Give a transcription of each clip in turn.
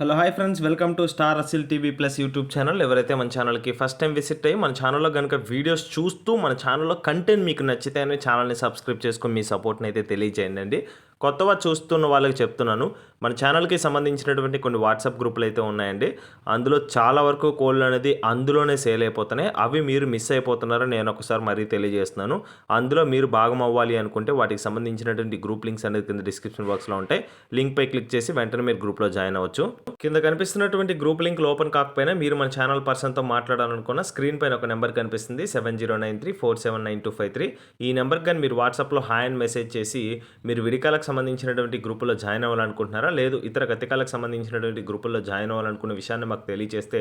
Hello hi friends, welcome to star Aseel TV plus YouTube channel. ఎవరైతే మన ఛానల్కి first time visit అయ్యి మన ఛానల్లో కనుక వీడియోస్ చూస్తూ మన ఛానల్లో కంటెంట్ మీకు నచ్చితే అని ఛానల్ని సబ్స్క్రైబ్ చేసుకొని మీ సపోర్ట్ని అయితే తెలియజేయండి. కొత్తగా చూస్తున్న వాళ్ళకి చెప్తున్నాను, మన ఛానల్కి సంబంధించినటువంటి కొన్ని వాట్సాప్ గ్రూపులు అయితే ఉన్నాయండి. అందులో చాలా వరకు కోళ్ళు అనేది అందులోనే సేల్ అయిపోతున్నాయి. అవి మీరు మిస్ అయిపోతున్నారని నేను ఒకసారి మరీ తెలియజేస్తున్నాను. అందులో మీరు భాగం అవ్వాలి అనుకుంటే వాటికి సంబంధించినటువంటి గ్రూప్ లింక్స్ అనేది కింద డిస్క్రిప్షన్ బాక్స్లో ఉంటాయి. లింక్పై క్లిక్ చేసి వెంటనే మీరు గ్రూప్లో జాయిన్ అవ్వచ్చు. కింద కనిపిస్తున్నటువంటి గ్రూప్ లింక్ ఓపెన్ కాకపోయినా మీరు మన ఛానల్ పర్సన్తో మాట్లాడాలనుకున్న స్క్రీన్ పైన ఒక నెంబర్ కనిపిస్తుంది, 7093479253. ఈ నెంబర్కి కానీ మీరు వాట్సాప్లో హాయ్ అని మెసేజ్ చేసి మీరు విడికాలకు సంబంధించినటువంటి గ్రూపుల్లో జాయిన్ అవ్వాలనుకుంటున్నారా, లేదు ఇతర గతికాలకు సంబంధించినటువంటి గ్రూపుల్లో జాయిన్ అవ్వాలనుకున్న విషయాన్ని మాకు తెలియజేస్తే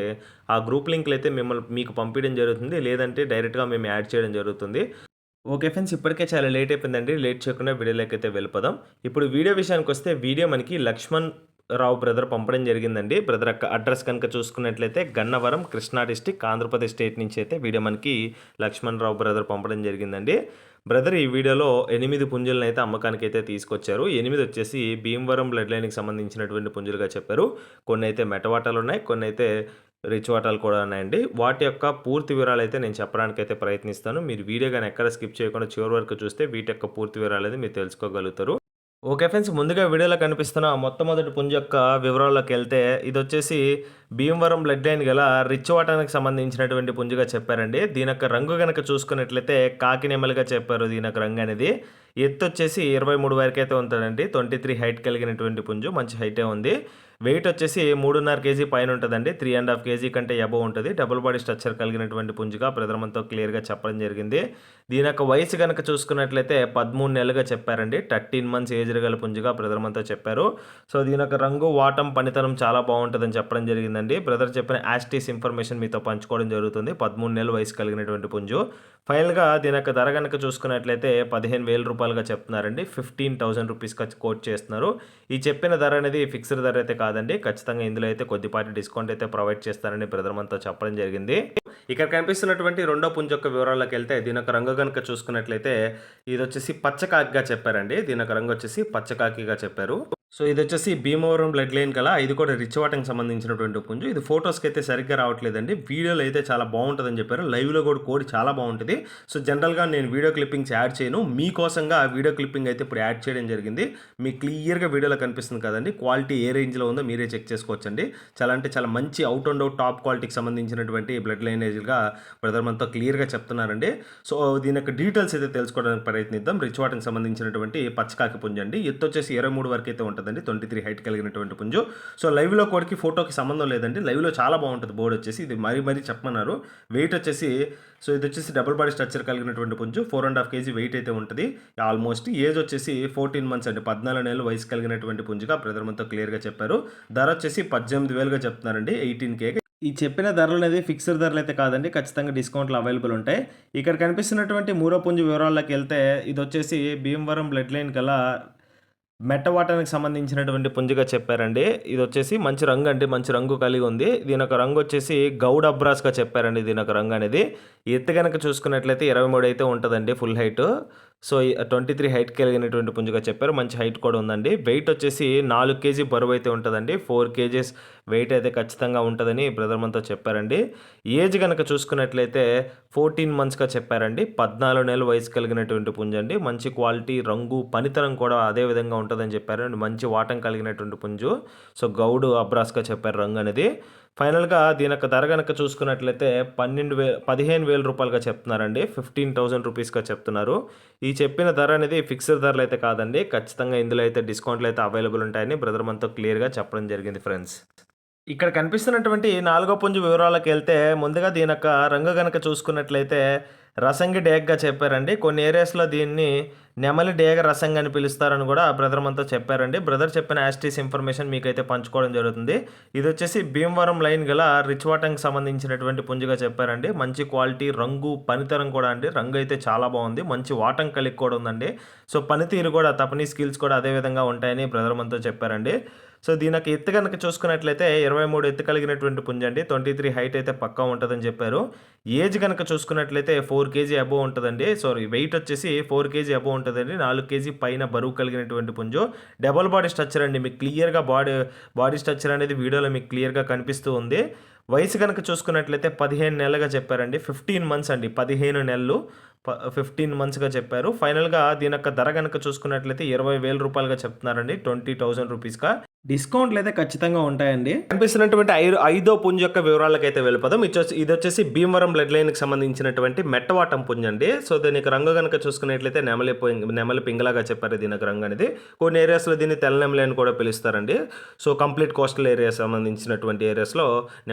ఆ గ్రూప్ లింక్లు అయితే మీకు పంపించడం జరుగుతుంది, లేదంటే డైరెక్ట్గా మేము యాడ్ చేయడం జరుగుతుంది. ఓకే ఫ్రెండ్స్, ఇప్పటికే చాలా లేట్ అయిపోయిందండి. లేట్ చేయకుండా వీడియోలోకి అయితే వెళ్ళిపోదాం. ఇప్పుడు వీడియో విషయానికి వస్తే వీడియో మనకి లక్ష్మణ్ రావు బ్రదర్ పంపడం జరిగిందండి. బ్రదర్ అడ్రస్ కనుక చూసుకున్నట్లయితే గన్నవరం, కృష్ణా డిస్టిక్, ఆంధ్రప్రదేశ్ స్టేట్ నుంచి అయితే వీడియో మనకి లక్ష్మణ్ రావు బ్రదర్ పంపడం జరిగిందండి. బ్రదర్ ఈ వీడియోలో 8 పుంజులను అయితే అమ్మకానికి అయితే తీసుకొచ్చారు. 8 వచ్చేసి భీమవరం బ్లడ్ లైన్కి సంబంధించినటువంటి పుంజులుగా చెప్పారు. కొన్ని అయితే మెటవాటాలు ఉన్నాయి, కొన్ని అయితే రిచ్ వాటాలు కూడా ఉన్నాయండి. వాటి యొక్క పూర్తి వివరాలు అయితే నేను చెప్పడానికి అయితే ప్రయత్నిస్తాను. మీరు వీడియో కానీ ఎక్కడ స్కిప్ చేయకుండా చివరి వరకు చూస్తే వీటి యొక్క పూర్తి వివరాలు అయితే మీరు తెలుసుకోగలుగుతారు. ఓకే ఫ్రెండ్స్, ముందుగా వీడియోలో కనిపిస్తున్న మొట్టమొదటి పుంజు యొక్క వివరాల్లోకి వెళ్తే ఇది వచ్చేసి భీమవరం బ్లడ్ లైన్ గల రిచ్ వాటానికి సంబంధించినటువంటి పుంజుగా చెప్పారండి. దీని యొక్క రంగు కనుక చూసుకున్నట్లయితే కాకి నెమలిగా చెప్పారు. దీని యొక్క రంగు అనేది ఎత్తు వచ్చేసి 23 వరకు అయితే ఉంటుందండి. 23 హైట్ కలిగినటువంటి పుంజు, మంచి హైటే ఉంది. వెయిట్ వచ్చేసి 3.5 కేజీ పైన ఉంటుందండి. 3.5 కేజీ కంటే అబవ్ ఉంటుంది. డబుల్ బాడీ స్ట్రక్చర్ కలిగినటువంటి పుంజుగా ప్రథమంతో క్లియర్గా చెప్పడం జరిగింది. దీని యొక్క వయసు కనుక చూసుకున్నట్లయితే 13 నెలలుగా చెప్పారండి. 13 మంత్స్ ఏజ్ గల పుంజుగా ప్రథమంతో చెప్పారు. సో దీని యొక్క రంగు, వాటం, పనితనం చాలా బాగుంటుందని చెప్పడం జరిగిందండి. బ్రదర్ చెప్పిన యాస్టీస్ ఇన్ఫర్మేషన్ మీతో పంచుకోవడం జరుగుతుంది. 13 నెలల వయసు కలిగినటువంటి పుంజు. ఫైనల్గా దీని యొక్క ధర కనుక చూసుకున్నట్లయితే 15,000 రూపాయలుగా చెప్తున్నారండి. 15,000 రూపీస్గా కోట్ చేస్తున్నారు. ఈ చెప్పిన ధర అనేది ఫిక్స్డ్ ధర అయితే కాదండి. ఖచ్చితంగా ఇందులో అయితే కొద్దిపాటి డిస్కౌంట్ అయితే ప్రొవైడ్ చేస్తారని బ్రదర్ మనతో చెప్పడం జరిగింది. ఇక్కడ కనిపిస్తున్నటువంటి రెండో పుంజు యొక్క వివరాల్లోకి వెళ్తే దీని యొక్క రంగు కనుక చూసుకున్నట్లయితే ఇది వచ్చేసి పచ్చకాకిగా చెప్పారండి. దీని యొక్క రంగు వచ్చేసి పచ్చకాకిగా చెప్పారు. సో ఇది వచ్చేసి భీమవరం బ్లడ్ లైన్ కల ఇది కూడా రిచ్ వాటంకి సంబంధించినటువంటి పుంజు. ఇది ఫొటోస్కి అయితే సరిగ్గా రావట్లేదండి. వీడియోలో అయితే చాలా బాగుంటుందని చెప్పారు. లైవ్లో కూడా కోడి చాలా బాగుంటుంది. సో జనరల్గా నేను వీడియో క్లిప్పింగ్స్ యాడ్ చేయను, మీకోసంగా వీడియో క్లిప్పింగ్ అయితే ఇప్పుడు యాడ్ చేయడం జరిగింది. మీకు క్లియర్గా వీడియోలో కనిపిస్తుంది కదండి. క్వాలిటీ ఏ రేంజ్లో ఉందో మీరే చెక్ చేసుకోవచ్చండి. చాలా అంటే చాలా మంచి అవుట్ అండ్ అవుట్ టాప్ క్వాలిటీకి సంబంధించినటువంటి బ్లడ్ లైనేజ్గా బ్రదర్ మనతో క్లియర్గా చెప్తున్నారండి. సో దీని యొక్క డీటెయిల్స్ అయితే తెలుసుకోవడానికి ప్రయత్నిద్దాం. రిచ్ వాటంకి సంబంధించినటువంటి పచ్చకాకి పుంజు అండి. ఎత్తు వచ్చేసి 23 వరకు అయితే ఉంటుందండి. 23 హైట్ కలిగినటువంటి పుంజు. సో లైవ్లో కోడికి ఫోటోకి సంబంధం లేదండి. లైవ్లో చాలా బాగుంటుంది బోర్డు వచ్చేసి. ఇది మరీ చెప్పమన్నారు. వెయిట్ వచ్చేసి సో ఇది వచ్చేసి డబుల్ బాడీ స్ట్రక్చర్ కలిగినటువంటి పుంజు. 4.5 కేజీ వెయిట్ అయితే ఉంటుంది ఆల్మోస్ట్. ఏజ్ వచ్చేసి 14 మంత్స్ అండి. 14 నెలలు వయసు కలిగినటువంటి పుంజుగా బ్రదర్ మనతో క్లియర్గా చెప్పారు. ధర వచ్చేసి 18,000గా చెప్తున్నారండి. 18K. ఈ చెప్పిన ధరలు అనేది ఫిక్స్డ్ ధరలు అయితే కాదండి. ఖచ్చితంగా డిస్కౌంట్లు అవైలబుల్ ఉంటాయి. ఇక్కడ కనిపిస్తున్నటువంటి మూడో పుంజు వివరాల్లోకి వెళ్తే ఇది వచ్చేసి భీమవరం బ్లడ్ లైన్ గల మెట్టవాటానికి సంబంధించినటువంటి పుంజుగా చెప్పారండి. ఇది వచ్చేసి మంచి రంగు అండి, మంచి రంగు కలిగి ఉంది. దీని యొక్క రంగు వచ్చేసి గౌడ్ అబ్రాస్గా చెప్పారండి. దీని యొక్క రంగు అనేది ఎత్తు కనుక చూసుకున్నట్లయితే 23 అయితే ఉంటుందండి ఫుల్ హైట్. సో 23 హైట్ కలిగినటువంటి పుంజుగా చెప్పారు. మంచి హైట్ కూడా ఉందండి. వెయిట్ వచ్చేసి 4 కేజీ బరువు అయితే ఉంటుందండి. 4 కేజీస్ వెయిట్ అయితే ఖచ్చితంగా ఉంటుందని బ్రదర్ మనతో చెప్పారండి. ఏజ్ కనుక చూసుకున్నట్లయితే 14 మంత్స్గా చెప్పారండి. 14 నెలల వయసు కలిగినటువంటి పుంజు అండి. మంచి క్వాలిటీ, రంగు, పనితనం కూడా అదే విధంగా ఉంటుందని చెప్పారు. మంచి వాటం కలిగినటువంటి పుంజు. సో గౌడు అబ్రాస్గా చెప్పారు రంగు అనేది. ఫైనల్గా దీని యొక్క ధర కనుక చూసుకున్నట్లయితే 15,000 రూపాయలుగా చెప్తున్నారండి. 15,000 రూపీస్గా చెప్తున్నారు. ఈ చెప్పిన ధర అనేది ఫిక్స్డ్ ధరలు అయితే కాదండి. ఖచ్చితంగా ఇందులో అయితే డిస్కౌంట్లు అయితే అవైలబుల్ ఉంటాయని బ్రదర్ మనతో క్లియర్గా చెప్పడం జరిగింది ఫ్రెండ్స్. ఇక్కడ కనిపిస్తున్నటువంటి నాలుగో పుంజు వివరాలకు వెళ్తే ముందుగా దీని యొక్క రంగు కనుక చూసుకున్నట్లయితే రసంగి డేగ్గా చెప్పారండి. కొన్ని ఏరియాస్లో దీన్ని నెమలి డేగ రసంగి అని పిలుస్తారని కూడా బ్రదర్ మనతో చెప్పారండి. బ్రదర్ చెప్పిన యాస్టీస్ ఇన్ఫర్మేషన్ మీకైతే పంచుకోవడం జరుగుతుంది. ఇది వచ్చేసి భీమవరం లైన్ గల రిచ్ వాటంకి సంబంధించినటువంటి పుంజుగా చెప్పారండి. మంచి క్వాలిటీ, రంగు, పనితనం కూడా అండి. రంగు అయితే చాలా బాగుంది. మంచి వాటం కలిగి కూడా ఉందండి. సో పనితీరు కూడా, తపనీ స్కిల్స్ కూడా అదే విధంగా ఉంటాయని బ్రదర్ మనతో చెప్పారండి. సో దీనికి ఎత్తు కనుక చూసుకున్నట్లయితే 23 ఎత్తు కలిగినటువంటి పుంజండి. 23 హైట్ అయితే పక్కా ఉంటుందని చెప్పారు. ఏజ్ కనుక చూసుకున్నట్లయితే 4 కేజీ అబోవ్ ఉంటుందండి. సారీ, వెయిట్ వచ్చేసి 4 కేజీ అబోవ్ ఉంటుందండి. 4 కేజీ పైన బరువు కలిగినటువంటి పుంజు. డబుల్ బాడీ స్ట్రక్చర్ అండి. మీకు క్లియర్గా బాడీ స్ట్రక్చర్ అనేది వీడియోలో మీకు క్లియర్గా కనిపిస్తూ ఉంది. వయసు కనుక చూసుకున్నట్లయితే 15 నెలలుగా చెప్పారండి. 15 మంత్స్ అండి, 15 నెలలు 15 మంత్స్గా చెప్పారు. ఫైనల్గా దీని యొక్క ధర కనుక చూసుకున్నట్లయితే 20,000 రూపాయలుగా చెప్తున్నారండి. 20,000 రూపీస్గా. డిస్కౌంట్లు అయితే ఖచ్చితంగా ఉంటాయండి. కనిపిస్తున్నటువంటి ఐదో పుంజు యొక్క వివరాలకైతే వెళ్ళిపోదాం. ఇది వచ్చేసి భీమవరం బ్లడ్ లైన్కి సంబంధించినటువంటి మెట్టవాటం పుంజు అండి. సో దీనికి రంగు కనుక చూసుకున్నట్లయితే నెమలి పింగలాగా చెప్పారు దీనికి రంగు అనేది. కొన్ని ఏరియాస్లో దీన్ని తెల్ల నెమలి అని కూడా పిలుస్తారండి. సో కంప్లీట్ కోస్టల్ ఏరియా సంబంధించినటువంటి ఏరియాస్లో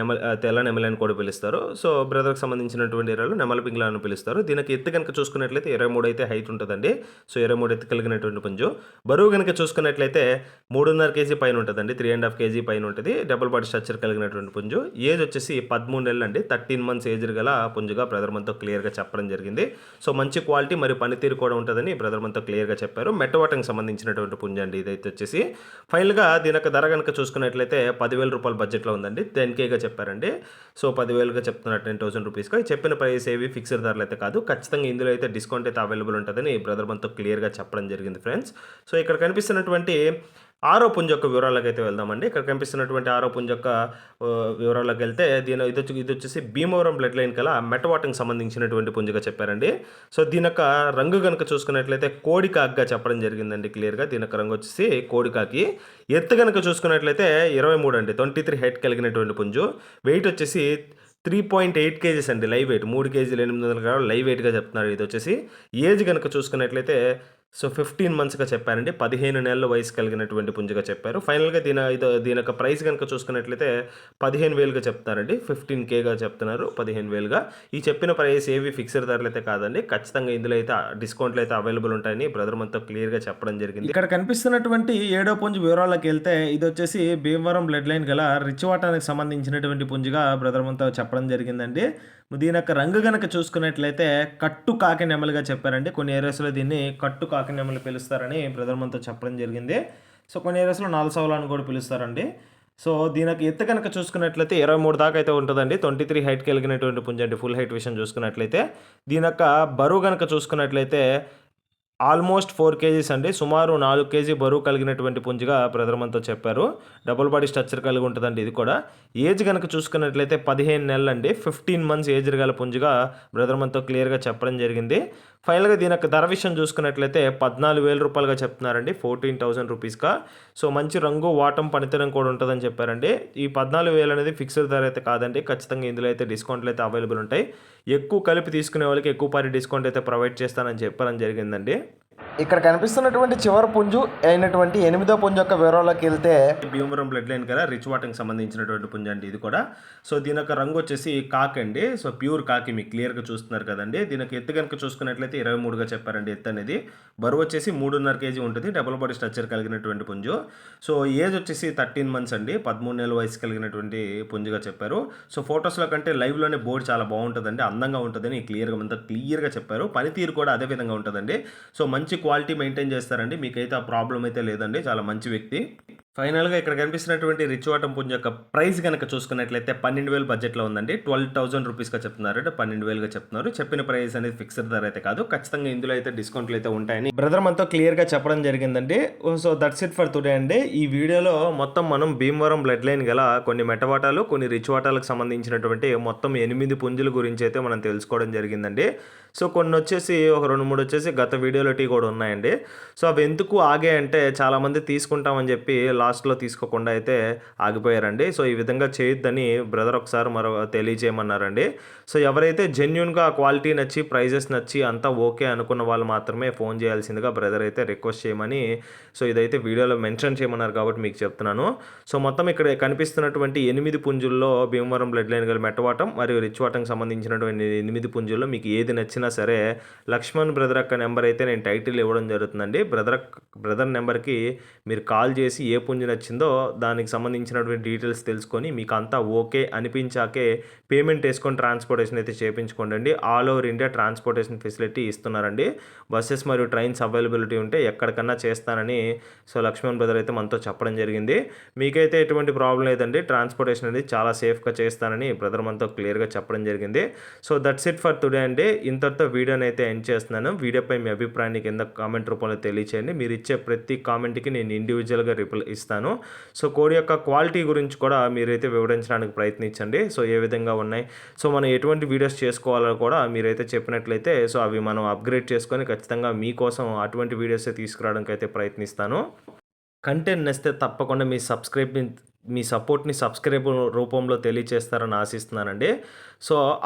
తెల్ల నెమలి అని కూడా పిలుస్తారు. సో బ్రదర్కి సంబంధించినటువంటి ఏరియాలో నెమలి పింగళ అని పిలుస్తారు. దీనికి ఎత్తు కనుక చూసుకున్నట్లయితే 23 అయితే హైట్ ఉంటుందండి. సో 23 ఎత్తు కలిగినటువంటి పుంజు. బరువు కనుక చూసుకున్నట్లయితే 3.5 కేజీ పైన ఉంటుందండి. 3.5 కేజీ పైన ఉంటుంది. డబుల్ బాడీ స్ట్రక్చర్ కలిగినటువంటి పుంజు. ఏజ్ వచ్చేసి 13 నెలలు అండి. 13 మంత్స్ ఏజ్ గల పుంజుగా బ్రదర్ మనతో క్లియర్గా చెప్పడం జరిగింది. సో మంచి క్వాలిటీ మరియు పనితీరు కూడా ఉంటుందని బ్రదర్ మనతో క్లియర్గా చెప్పారు. మెట్టవాటంకి సంబంధించినటువంటి పుంజు అండి ఇదైతే వచ్చేసి. ఫైనల్గా దీని యొక్క ధర కనుక చూసుకున్నట్లయితే 10,000 రూపాయల బడ్జెట్లో ఉందండి. 10Kగా చెప్పారండి. సో 10,000గా చెప్తున్నారు, 10,000 రూపీస్గా. చెప్పిన ప్రైస్ ఏవి ఫిక్స్డ్ ధరలు అయితే కాదు. ఖచ్చితంగా ఇందులో అయితే డిస్కౌంట్ అయితే అవైలబుల్ ఉంటుందని బ్రదర్ మనతో క్లియర్గా చెప్పడం జరిగింది ఫ్రెండ్స్. సో ఇక్కడ కనిపిస్తున్నటువంటి ఆరో పుంజు యొక్క వివరాలకు అయితే వెళ్దామండి. ఇక్కడ కనిపిస్తున్నటువంటి ఆరో పుంజు యొక్క వివరాలకు వెళ్తే ఇది వచ్చేసి భీమవరం బ్లడ్ లైన్ కల మెట్టవాటంకి సంబంధించినటువంటి పుంజుగా చెప్పారండి. సో దీని యొక్క రంగు కనుక చూసుకున్నట్లయితే కోడికాకిగా చెప్పడం జరిగిందండి క్లియర్గా. దీని యొక్క రంగు వచ్చేసి కోడికాకి. ఎత్తు కనుక చూసుకున్నట్లయితే 23 అండి. 23 హైట్ కలిగినటువంటి పుంజు. వెయిట్ వచ్చేసి 3.8 కేజీస్ అండి. లైవ్ వెయిట్ 3 కేజీలు 800 గ్రాములు లైవ్ వెయిట్గా చెప్తున్నారు. ఇది వచ్చేసి ఏజ్ కనుక చూసుకున్నట్లయితే 15 మంత్స్గా చెప్పారండి. 15 నెలల వయసు కలిగినటువంటి పుంజుగా చెప్పారు. ఫైనల్గా దీని యొక్క ప్రైస్ కనుక చూసుకున్నట్లయితే 15,000గా చెప్తారండి. 15Kగా చెప్తున్నారు, 15,000గా. ఈ చెప్పిన ప్రైస్ ఏవి ఫిక్స్డ్ ధరలు అయితే కాదండి. ఖచ్చితంగా ఇందులో అయితే డిస్కౌంట్లు అయితే అవైలబుల్ ఉంటాయని బ్రదర్ మనతో క్లియర్గా చెప్పడం జరిగింది. ఇక్కడ కనిపిస్తున్నటువంటి ఏడో పుంజు వివరాలకు వెళ్తే ఇది వచ్చేసి భీమవరం బ్లడ్ లైన్ గల రిచ్వాటానికి సంబంధించినటువంటి పుంజుగా బ్రదర్ మనతో చెప్పడం జరిగిందండి. దీని యొక్క రంగు కనుక చూసుకున్నట్లయితే కట్టు కాకి నెమలిగా చెప్పారండి. కొన్ని ఏరియాస్లో దీన్ని కట్టు కాకి నెమలి పిలుస్తారని బ్రదర్ మనతో చెప్పడం జరిగింది. సో కొన్ని ఏరియాస్లో నాలుసవలా అని కూడా పిలుస్తారండి. సో దీనికి ఎత్తు కనుక చూసుకున్నట్లయితే 23 దాకా అయితే ఉంటుందండి. 23 హైట్ కలిగినటువంటి పుంజండి. ఫుల్ హైట్ విషయం చూసుకున్నట్లయితే దీని యొక్క బరువు కనుక చూసుకున్నట్లయితే ఆల్మోస్ట్ 4 కేజీస్ అండి. సుమారు 4 కేజీ బరువు కలిగినటువంటి పుంజుగా బ్రదర్ మనతో చెప్పారు. డబుల్ బాడీ స్ట్రక్చర్ కలిగి ఉంటుందండి ఇది కూడా. ఏజ్ కనుక చూసుకున్నట్లయితే 15 నెలలు అండి. 15 మంత్స్ ఏజ్ గల పుంజుగా బ్రదర్ మనతో క్లియర్గా చెప్పడం జరిగింది. ఫైనల్గా దీని యొక్క ధర విషయం చూసుకున్నట్లయితే 14,000 రూపాయలుగా చెప్తున్నారండి. 14,000 రూపీస్గా. సో మంచి రంగు వాటం పనితనం కూడా ఉంటుందని చెప్పారండి. ఈ 14,000 అనేది ఫిక్స్డ్ ధర అయితే కాదండి. ఖచ్చితంగా ఇందులో అయితే డిస్కౌంట్లు అయితే అవైలబుల్ ఉంటాయి. ఎక్కువ కలిపి తీసుకునే వాళ్ళకి ఎక్కువ పారి డిస్కౌంట్ అయితే ప్రొవైడ్ చేస్తానని చెప్పడం జరిగిందండి. ఇక్కడ కనిపిస్తున్నటువంటి చివరి పుంజు అయినటువంటి 8వ పుంజు యొక్క వివరాల్లోకి వెళ్తే భీమవరం బ్లడ్ లైన్ కదా రిచ్ వాటంకి సంబంధించినటువంటి పుంజు అండి ఇది కూడా. సో దీని యొక్క రంగు వచ్చేసి కాకి అండి. సో ప్యూర్ కాకి మీకు క్లియర్గా చూస్తున్నారు కదండి. దీనికి ఎత్తు కనుక చూసుకున్నట్లయితే 23గా చెప్పారండి ఎత్తు అనేది. బరువు వచ్చేసి 3.5 కేజీ ఉంటుంది. డబుల్ బాడీ స్ట్రక్చర్ కలిగినటువంటి పుంజు. సో ఏజ్ వచ్చేసి 13 మంత్స్ అండి. 13 నెలల వయసు కలిగినటువంటి పుంజుగా చెప్పారు. సో ఫొటోస్లో కంటే లైవ్లోనే బోర్డు చాలా బాగుంటుందండి, అందంగా ఉంటుందని క్లియర్గా చెప్పారు. పనితీరు కూడా అదే విధంగా ఉంటుందండి. సో మంచి క్వాలిటీ మెయింటైన్ చేస్తారండి. మీకైతే ఆ ప్రాబ్లం అయితే లేదండి. చాలా మంచి వ్యక్తి. ఫైనల్గా ఇక్కడ కనిపిస్తున్నటువంటి రిచ్ వాటం పుంజు యొక్క ప్రైస్ కనుక చూసుకున్నట్లయితే 12,000 బడ్జెట్లో ఉందండి. 12,000 రూపీస్గా చెప్తున్నారు. 12,000గా చెప్తున్నారు. చెప్పిన ప్రైస్ అనేది ఫిక్స్డ్ ధర అయితే కాదు. ఖచ్చితంగా ఇందులో అయితే డిస్కౌంట్లు అయితే ఉంటాయని బ్రదర్ మనతో క్లియర్గా చెప్పడం జరిగిందండి. So that's it for today అండి. ఈ వీడియోలో మొత్తం మనం భీమవరం బ్లడ్ లైన్ గల కొన్ని మెట్టవాటాలు, కొన్ని రిచ్ వాటాలకు సంబంధించినటువంటి మొత్తం 8 పుంజుల గురించి అయితే మనం తెలుసుకోవడం జరిగిందండి. సో కొన్ని వచ్చేసి ఒక 2-3 వచ్చేసి గత వీడియోలో కూడా ఉన్నాయండి. సో అవి ఎందుకు ఆగాయంటే చాలామంది తీసుకుంటామని చెప్పి లాస్ట్లో తీసుకోకుండా అయితే ఆగిపోయారండి. సో ఈ విధంగా చేయొద్దని బ్రదర్ ఒకసారి తెలియజేయమన్నారండి. సో ఎవరైతే జెన్యున్గా క్వాలిటీ నచ్చి ప్రైజెస్ నచ్చి అంతా ఓకే అనుకున్న వాళ్ళు మాత్రమే ఫోన్ చేయాల్సిందిగా బ్రదర్ అయితే రిక్వెస్ట్ చేయమని సో ఇదైతే వీడియోలో మెన్షన్ చేయమన్నారు కాబట్టి మీకు చెప్తున్నాను. సో మొత్తం ఇక్కడ కనిపిస్తున్నటువంటి 8 పుంజుల్లో భీమవరం బ్లడ్ లైన్ గల మెట్టవాటం మరియు రిచ్ వాటంకి సంబంధించినటువంటి 8 పుంజుల్లో మీకు ఏది నచ్చినా వచ్చినా సరే లక్ష్మణ్ బ్రదర్ యొక్క నెంబర్ అయితే నేను టైటిల్ ఇవ్వడం జరుగుతుందండి. బ్రదర్ నెంబర్కి మీరు కాల్ చేసి ఏ పుంజు నచ్చిందో దానికి సంబంధించినటువంటి డీటెయిల్స్ తెలుసుకొని మీకు అంతా ఓకే అనిపించాకే పేమెంట్ వేసుకొని ట్రాన్స్పోర్టేషన్ అయితే చేయించుకోండి. All over India transportation facility ఇస్తున్నారండి. బస్సెస్ మరియు ట్రైన్స్ అవైలబిలిటీ ఉంటే ఎక్కడికన్నా చేస్తానని లక్ష్మణ్ బ్రదర్ అయితే మనతో చెప్పడం జరిగింది. మీకైతే ఎటువంటి ప్రాబ్లం లేదండి. ట్రాన్స్పోర్టేషన్ అనేది చాలా సేఫ్గా చేస్తానని బ్రదర్ మనతో క్లియర్గా చెప్పడం జరిగింది. దట్స్ ఇట్ ఫర్ టుడే అండి. ఇంతటితో వీడియోని అయితే ఎండ్ చేస్తున్నాను. వీడియోపై మీ అభిప్రాయాన్ని కింద కామెంట్ రూపంలో తెలియచేయండి. మీరు ఇచ్చే ప్రతి కామెంట్కి నేను ఇండివిజువల్గా రిప్లై ఇస్తాను. కోడి యొక్క క్వాలిటీ గురించి కూడా మీరైతే వివరించడానికి ప్రయత్నించండి. ఏ విధంగా ఉన్నాయి, మనం ఎటువంటి వీడియోస్ చేసుకోవాలో కూడా మీరైతే చెప్పినట్లయితే అవి మనం అప్గ్రేడ్ చేసుకొని ఖచ్చితంగా మీకోసం అటువంటి వీడియోస్ తీసుకురావడానికి అయితే ప్రయత్నిస్తాను. కంటెంట్ నచ్చితే తప్పకుండా మీ సపోర్ట్ని సబ్స్క్రైబ్ రూపంలో తెలియచేస్తారని ఆశిస్తున్నానండి.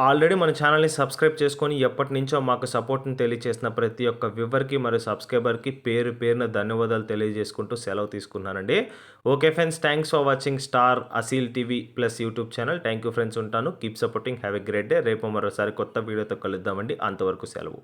ఆల్రెడీ మన ఛానల్ని సబ్స్క్రైబ్ చేసుకొని ఎప్పటి నుంచో మాకు సపోర్ట్ని తెలియచేసిన ప్రతి ఒక్క వ్యూవర్కి మరియు సబ్స్క్రైబర్కి పేరున ధన్యవాదాలు తెలియజేసుకుంటూ సెలవు తీసుకున్నానండి. Okay friends, thanks for watching star Aseel TV plus YouTube channel. Thank you friends, ఉంటాను. Keep supporting, have a great day. రేపు మరోసారి కొత్త వీడియోతో కలుద్దామండి. అంతవరకు సెలవు.